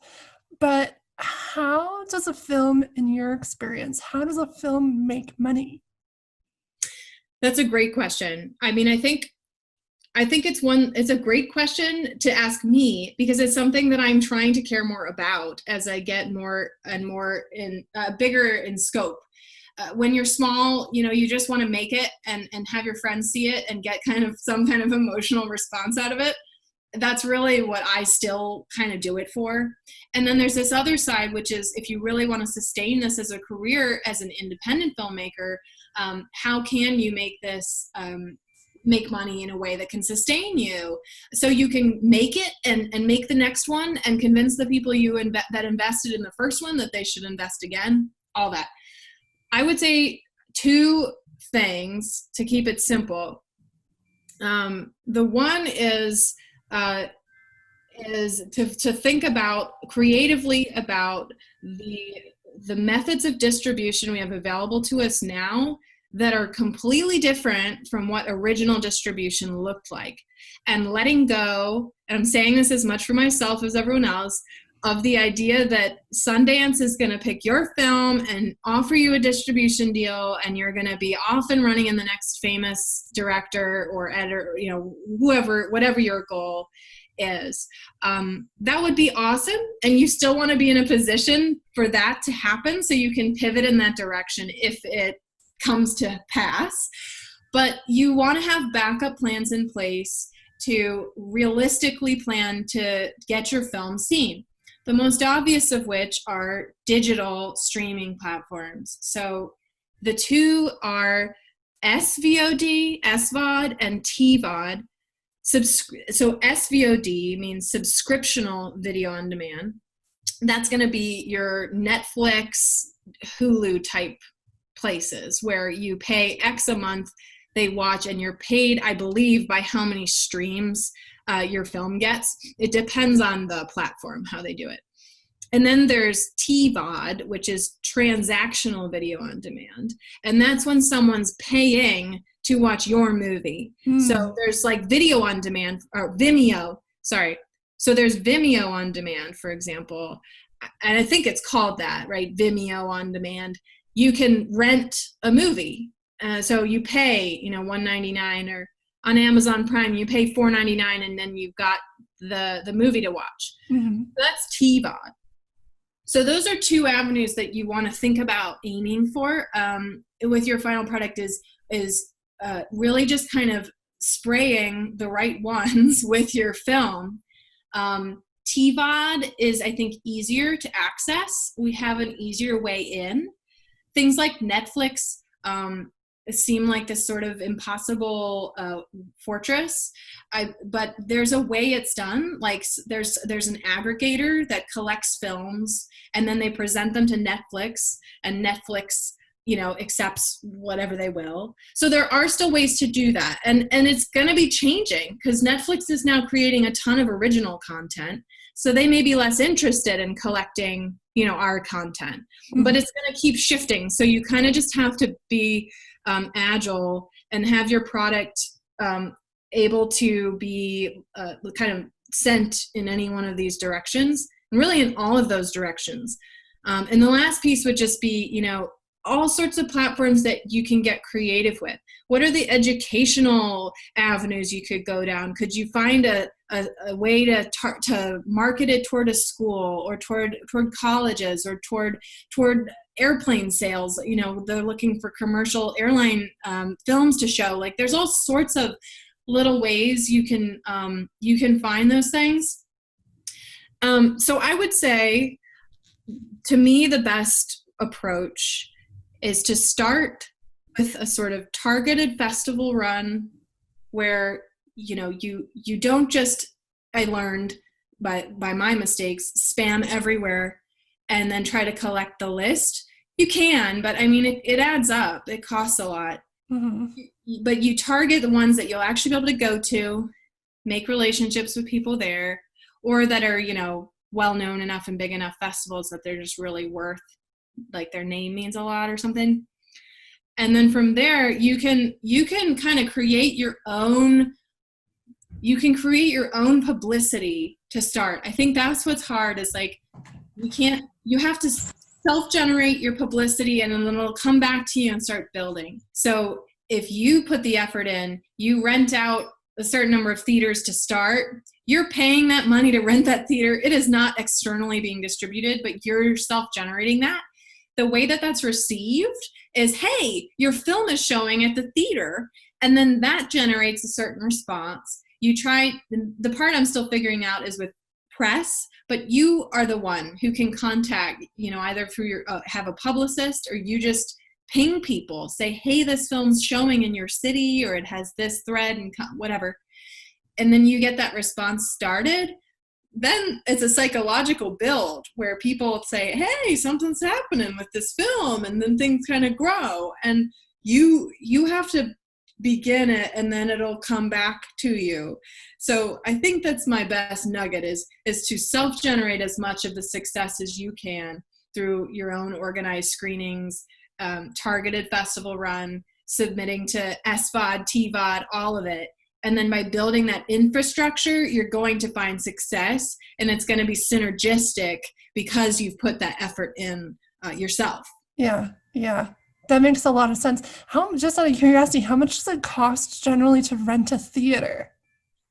but how does a film, in your experience, how does a film make money? That's a great question. I mean, I think it's a great question to ask me, because it's something that I'm trying to care more about as I get more and more bigger in scope. When you're small, you just want to make it and have your friends see it and get kind of some kind of emotional response out of it. That's really what I still kind of do it for. And then there's this other side, which is if you really want to sustain this as a career as an independent filmmaker, how can you make this make money in a way that can sustain you, so you can make it and make the next one and convince the people that invested in the first one that they should invest again, all that. I would say two things to keep it simple. The one is to think about creatively about the methods of distribution we have available to us now that are completely different from what original distribution looked like, and letting go, and I'm saying this as much for myself as everyone else, of the idea that Sundance is going to pick your film and offer you a distribution deal, and you're going to be off and running in the next famous director or editor, whatever your goal is. That would be awesome, and you still want to be in a position for that to happen so you can pivot in that direction if it comes to pass. But you want to have backup plans in place to realistically plan to get your film seen. The most obvious of which are digital streaming platforms. So the two are SVoD, SVoD, and TVoD. So SVoD means subscriptional video on demand. That's going to be your Netflix, Hulu type places where you pay X a month, they watch, and you're paid, I believe, by how many streams your film gets. It depends on the platform, how they do it. And then there's TVoD, which is transactional video on demand. And that's when someone's paying to watch your movie. So there's like video on demand, or Vimeo, sorry. So there's Vimeo on demand, for example. And I think it's called that, right? Vimeo on demand. You can rent a movie. So you pay, $1.99, or on Amazon Prime, you pay $4.99, and then you've got the movie to watch. That's TVoD. So those are two avenues that you want to think about aiming for with your final product is really just kind of spraying the right ones with your film. TVoD is, I think, easier to access. We have an easier way in. Things like Netflix seem like this sort of impossible fortress, but there's a way it's done. Like there's an aggregator that collects films, and then they present them to Netflix, and Netflix accepts whatever they will. So there are still ways to do that, and it's going to be changing because Netflix is now creating a ton of original content, so they may be less interested in collecting our content, but it's going to keep shifting. So you kind of just have to be agile and have your product able to be kind of sent in any one of these directions, and really in all of those directions. And the last piece would just be, all sorts of platforms that you can get creative with. What are the educational avenues you could go down? Could you find a way to market it toward a school, or toward colleges, or toward airplane sales? They're looking for commercial airline films to show. Like there's all sorts of little ways you can find those things. So I would say, to me, the best approach is to start with a sort of targeted festival run where, you don't just, I learned by my mistakes, spam everywhere and then try to collect the list. You can, but I mean, it adds up. It costs a lot. but you target the ones that you'll actually be able to go to, make relationships with people there, or that are, you know, well known enough and big enough festivals that they're just really worth, like their name means a lot or something. And then from there, you can kind of create your own. You can create your own publicity to start. I think that's what's hard, is like, you have to self-generate your publicity, and then it'll come back to you and start building. So if you put the effort in, you rent out a certain number of theaters to start, you're paying that money to rent that theater. It is not externally being distributed, but you're self-generating that. The way that that's received is, hey, your film is showing at the theater, and then that generates a certain response. You try, the part I'm still figuring out is with press, but you are the one who can contact, you know, either through your, have a publicist, or you just ping people, say, hey, this film's showing in your city, or it has this thread and whatever. And then you get that response started. Then it's a psychological build where people say, hey, something's happening with this film, and then things kind of grow, and you have to begin it, and then it'll come back to you. So I think that's my best nugget, is to self-generate as much of the success as you can through your own organized screenings, targeted festival run, submitting to SVoD, TVoD, all of it. And then by building that infrastructure, you're going to find success, and it's going to be synergistic because you've put that effort in yourself. Yeah. That makes a lot of sense. Just out of curiosity, how much does it cost generally to rent a theater?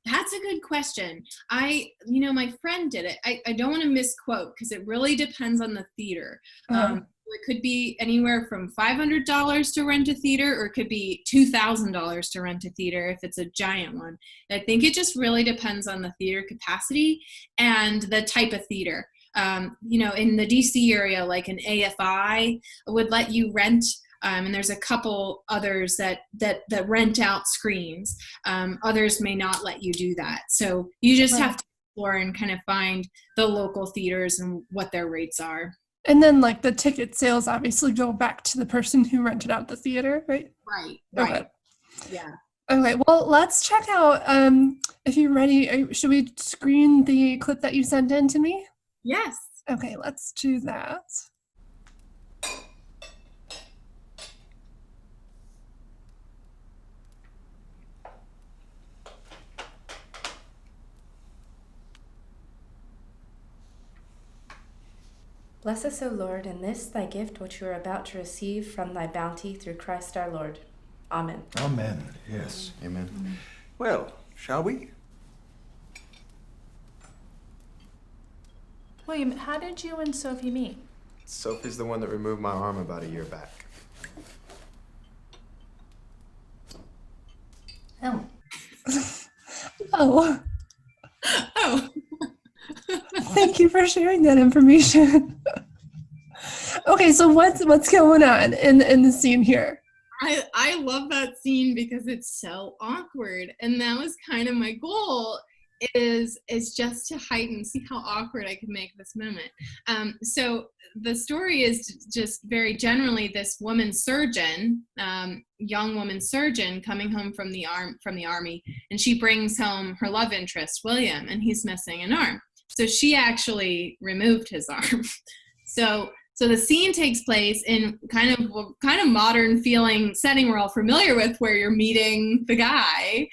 That's a good question. My friend did it. I don't want to misquote, because it really depends on the theater. It could be anywhere from $500 to rent a theater, or it could be $2,000 to rent a theater if it's a giant one. I think it just really depends on the theater capacity and the type of theater. In the DC area, like an AFI would let you rent, and there's a couple others that rent out screens. Others may not let you do that. So you just have to explore and kind of find the local theaters and what their rates are. And then, like, the ticket sales obviously go back to the person who rented out the theater, right? Right. Okay. Yeah. Okay, well, let's check out, if you're ready, should we screen the clip that you sent in to me? Yes. Okay, let's do that. Bless us, O Lord, in this thy gift which we are about to receive from thy bounty through Christ our Lord. Amen. Amen. Yes. Amen. Well, shall we? William, how did you and Sophie meet? Sophie's the one that removed my arm about a year back. Oh. Oh. Oh. Thank you for sharing that information. Okay, so what's going on in the scene here? I love that scene because it's so awkward, and that was kind of my goal, is just to heighten, see how awkward I could make this moment. So the story is just very generally this woman surgeon, young woman surgeon, coming home from the army, and she brings home her love interest, William, and he's missing an arm. So she actually removed his arm. So the scene takes place in kind of modern feeling setting we're all familiar with, where you're meeting the guy,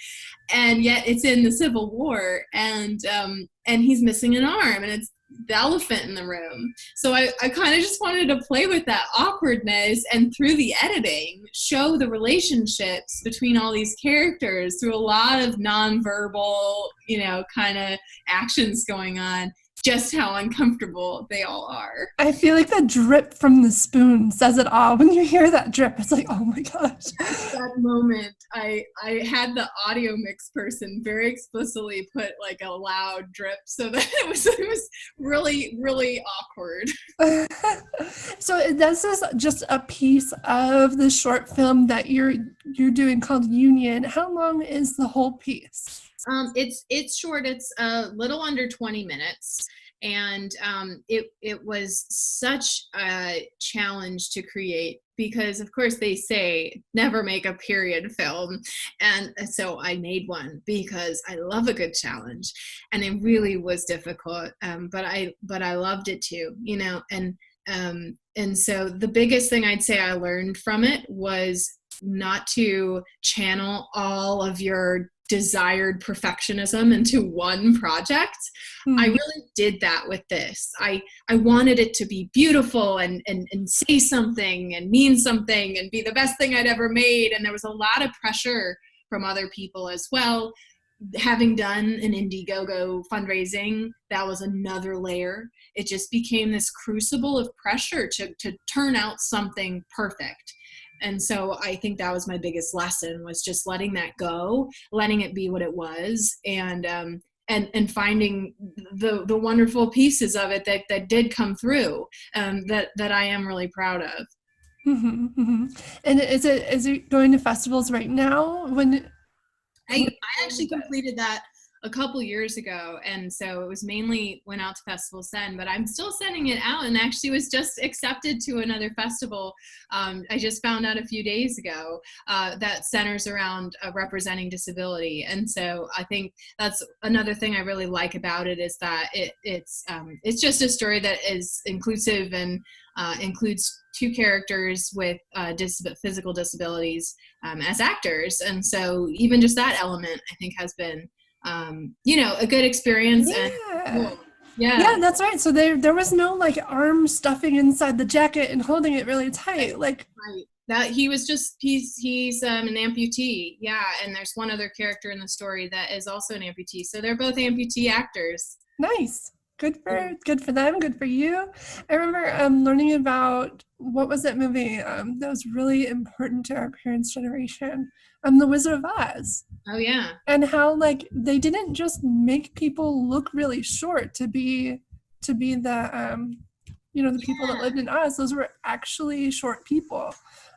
and yet it's in the Civil War, and he's missing an arm, and it's the elephant in the room. So I kind of just wanted to play with that awkwardness, and through the editing, show the relationships between all these characters through a lot of nonverbal, kind of actions going on, just how uncomfortable they all are. I feel like the drip from the spoon says it all. When you hear that drip, it's like, oh my gosh. At that moment, I had the audio mix person very explicitly put like a loud drip, so that it was really, really awkward. So this is just a piece of the short film that you're doing called Union. How long is the whole piece? It's short. It's a little under 20 minutes, and it was such a challenge to create, because of course they say never make a period film. And so I made one because I love a good challenge, and it really was difficult. But I loved it too, you know, and so the biggest thing I'd say I learned from it was not to channel all of your desired perfectionism into one project. I really did that with this. I wanted it to be beautiful and say something and mean something and be the best thing I'd ever made. And there was a lot of pressure from other people as well. Having done an Indiegogo fundraising, that was another layer. It just became this crucible of pressure to turn out something perfect. And so I think that was my biggest lesson, was just letting that go, letting it be what it was, and finding the wonderful pieces of it that did come through, that I am really proud of. Mm-hmm, mm-hmm. And is it going to festivals right now? I actually completed that a couple years ago, and so it was mainly went out to festivals then, but I'm still sending it out, and actually was just accepted to another festival. I just found out a few days ago that centers around representing disability, and so I think that's another thing I really like about it, is that it's just a story that is inclusive and includes two characters with physical disabilities as actors, and so even just that element I think has been a good experience. Yeah. And cool. Yeah, that's right. So there was no like arm stuffing inside the jacket and holding it really tight. Like, right. That he was just he's an amputee. Yeah, and there's one other character in the story that is also an amputee. So they're both amputee actors. Nice. Good for them. Good for you. I remember learning about, what was that movie that was really important to our parents' generation? The Wizard of Oz. Oh yeah. And how like they didn't just make people look really short to be the the people that lived in Oz. Those were actually short people.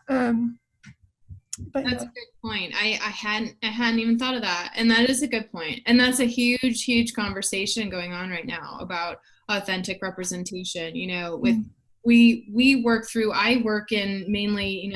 But that's a good point. I hadn't even thought of that, and that is a good point. And that's a huge conversation going on right now about authentic representation. You know, with I work in mainly,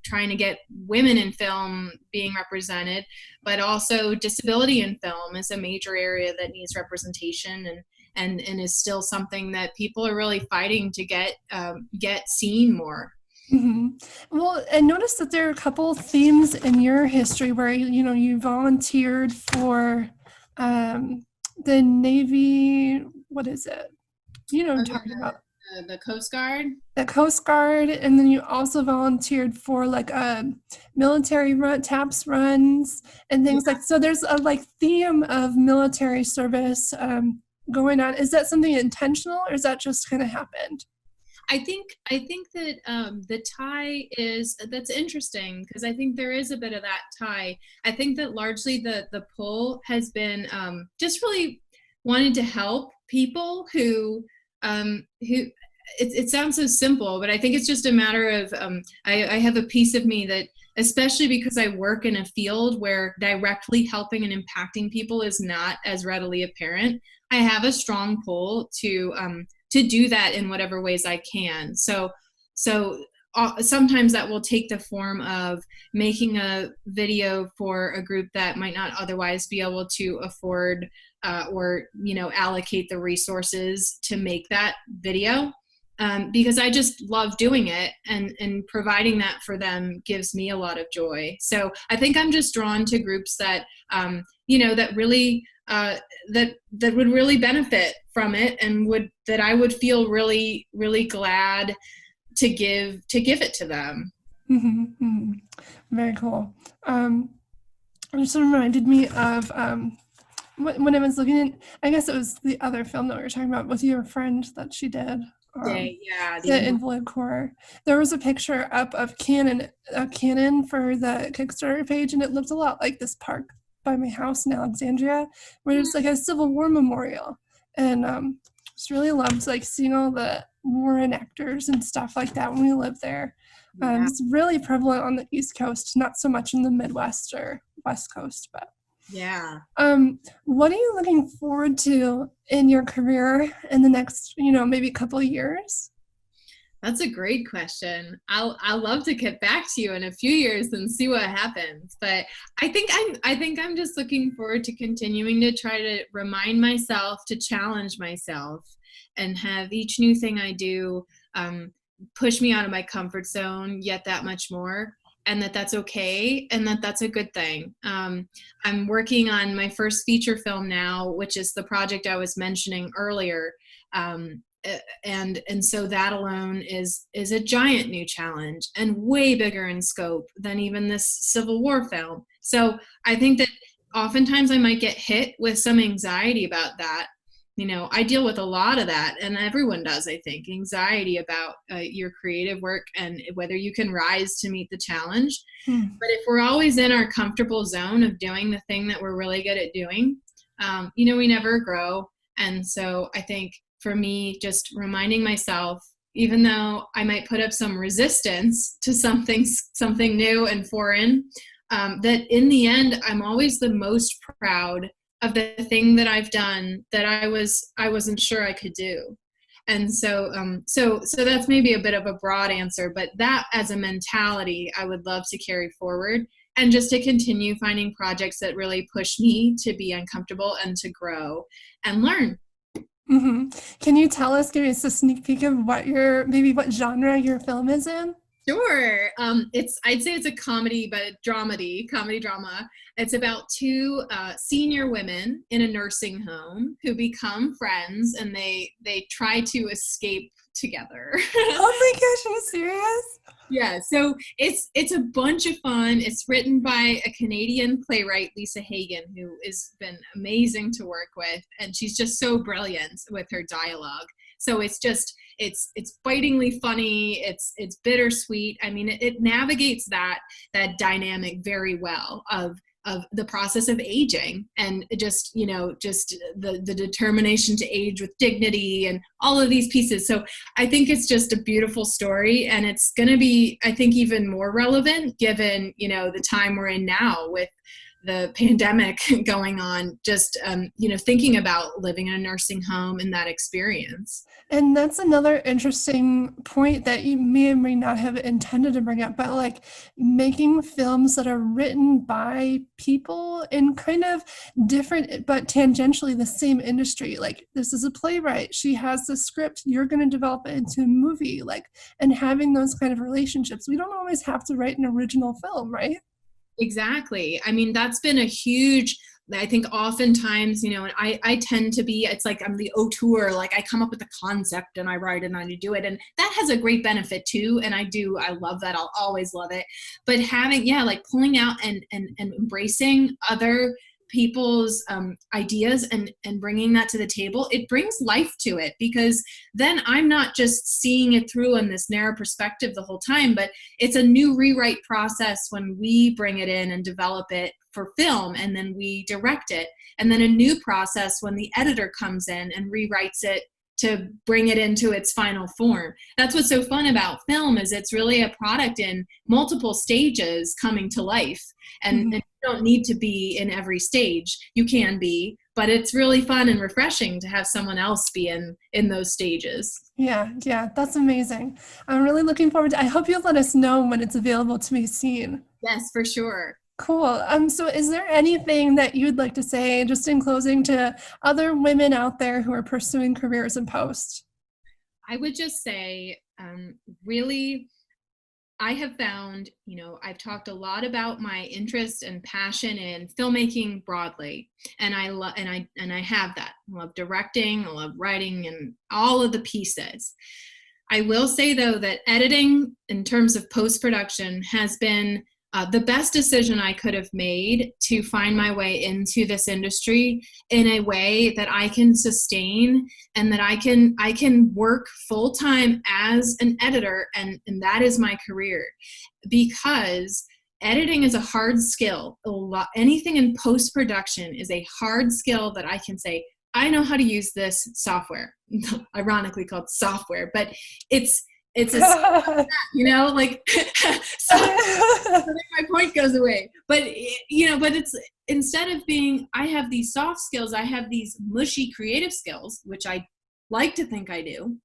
trying to get women in film being represented, but also disability in film is a major area that needs representation, and is still something that people are really fighting to get seen more. Mm-hmm. Well, I noticed that there are a couple themes in your history where you volunteered for the Navy. What is it? What I'm talking about. The Coast Guard. The Coast Guard, and then you also volunteered for like military TAPS runs and things like. So there's a like theme of military service going on. Is that something intentional, or is that just kind of happened? I think that the tie that's interesting, because I think there is a bit of that tie. I think that largely the pull has been just really wanting to help people who it sounds so simple, but I think it's just a matter of I have a piece of me that, especially because I work in a field where directly helping and impacting people is not as readily apparent, I have a strong pull to do that in whatever ways I can. So sometimes that will take the form of making a video for a group that might not otherwise be able to afford or allocate the resources to make that video, because I just love doing it, and providing that for them gives me a lot of joy. So I think I'm just drawn to groups that that really that would really benefit from it, and that I would feel really, really glad to give it to them. Mm-hmm, mm-hmm. Very cool. It just reminded me of when I was looking at, I guess it was the other film that we were talking about with your friend that she did. The Invalid Corps. There was a picture up of Cannon for the Kickstarter page, and it looked a lot like this park by my house in Alexandria, where there's like a Civil War memorial, and just really loved like seeing all the war enactors and stuff like that when we lived there. It's really prevalent on the East Coast, not so much in the Midwest or West Coast, but yeah. What are you looking forward to in your career in the next, maybe couple of years? That's a great question. I'll love to get back to you in a few years and see what happens. But I think I'm just looking forward to continuing to try to remind myself, to challenge myself, and have each new thing I do push me out of my comfort zone yet that much more. And that's okay, and that's a good thing. I'm working on my first feature film now, which is the project I was mentioning earlier. And so that alone is a giant new challenge and way bigger in scope than even this Civil War film. So I think that oftentimes I might get hit with some anxiety about that. I deal with a lot of that, and everyone does, I think, anxiety about your creative work and whether you can rise to meet the challenge. But if we're always in our comfortable zone of doing the thing that we're really good at doing, we never grow. And so I think for me, just reminding myself, even though I might put up some resistance to something new and foreign, that in the end, I'm always the most proud of the thing that I've done that I wasn't sure I could do. And so that's maybe a bit of a broad answer, but that as a mentality, I would love to carry forward, and just to continue finding projects that really push me to be uncomfortable and to grow and learn. Mm-hmm. Can you give us a sneak peek of what genre your film is in? Sure. I'd say it's a comedy, but comedy drama. It's about two senior women in a nursing home who become friends, and they try to escape together. Oh my gosh, are you serious? Yeah, so it's a bunch of fun. It's written by a Canadian playwright, Lisa Hagen, who has been amazing to work with, and she's just so brilliant with her dialogue. So it's bitingly funny. It's bittersweet. I mean, it navigates that dynamic very well of the process of aging, and just the determination to age with dignity and all of these pieces. So I think it's just a beautiful story, and it's going to be, I think, even more relevant given the time we're in now with the pandemic going on, just thinking about living in a nursing home and that experience. And that's another interesting point that you may or may not have intended to bring up, but like making films that are written by people in kind of different but tangentially the same industry. Like, this is a playwright, she has the script, you're going to develop it into a movie, and having those kind of relationships. We don't always have to write an original film, right? Exactly. I mean, that's been a huge, I think oftentimes, and I tend to be, it's like I'm the auteur, like I come up with the concept and I write and I do it. And that has a great benefit too. And I love that. I'll always love it. But having, pulling out and embracing other people's ideas and bringing that to the table, it brings life to it, because then I'm not just seeing it through in this narrow perspective the whole time, but it's a new rewrite process when we bring it in and develop it for film, and then we direct it, and then a new process when the editor comes in and rewrites it to bring it into its final form. That's what's so fun about film, is it's really a product in multiple stages coming to life. And you don't need to be in every stage. You can be, but it's really fun and refreshing to have someone else be in those stages. Yeah, that's amazing. I'm really looking forward to, I hope you'll let us know when it's available to be seen. Yes, for sure. Cool. So is there anything that you'd like to say, just in closing, to other women out there who are pursuing careers in post? I would just say, really, I have found, I've talked a lot about my interest and passion in filmmaking broadly, and I have that. I love directing, I love writing, and all of the pieces. I will say though that editing, in terms of post-production, has been the best decision I could have made to find my way into this industry in a way that I can sustain, and that I can work full time as an editor, and that is my career. Because editing is a hard skill. Anything in post-production is a hard skill that I can say, I know how to use this software, ironically called software, but it's a, so my point goes away. But it's, instead of being, I have these soft skills, I have these mushy creative skills, which I like to think I do.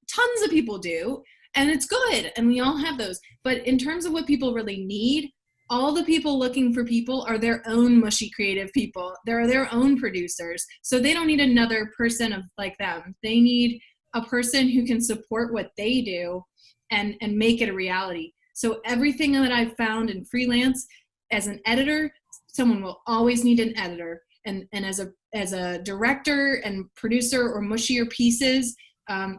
tons of people do, and it's good, and we all have those. But in terms of what people really need, all the people looking for people are their own mushy creative people. They're their own producers. So they don't need another person like them. They need a person who can support what they do and make it a reality. So everything that I've found in freelance, as an editor, someone will always need an editor. And as a director and producer or mushier pieces,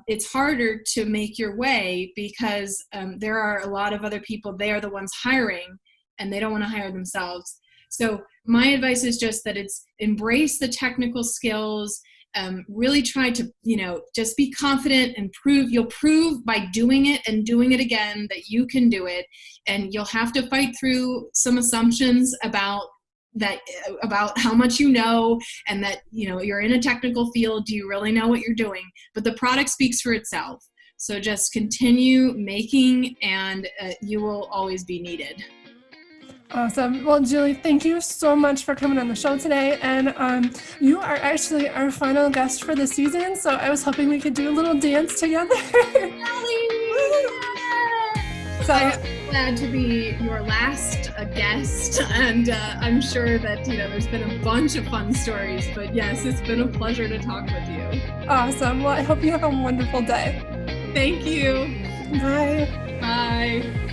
it's harder to make your way because there are a lot of other people. They are the ones hiring, and they don't want to hire themselves. So my advice is just that it's embrace the technical skills, really try to, just be confident and you'll prove by doing it and doing it again that you can do it. And you'll have to fight through some assumptions about how much you know, and that, you're in a technical field. Do you really know what you're doing? But the product speaks for itself. So just continue making, and you will always be needed. Awesome. Well, Julie, thank you so much for coming on the show today. And you are actually our final guest for the season, so I was hoping we could do a little dance together. So I'm glad to be your last guest, and I'm sure that there's been a bunch of fun stories. But yes, it's been a pleasure to talk with you. Awesome. Well, I hope you have a wonderful day. Thank you. Bye. Bye.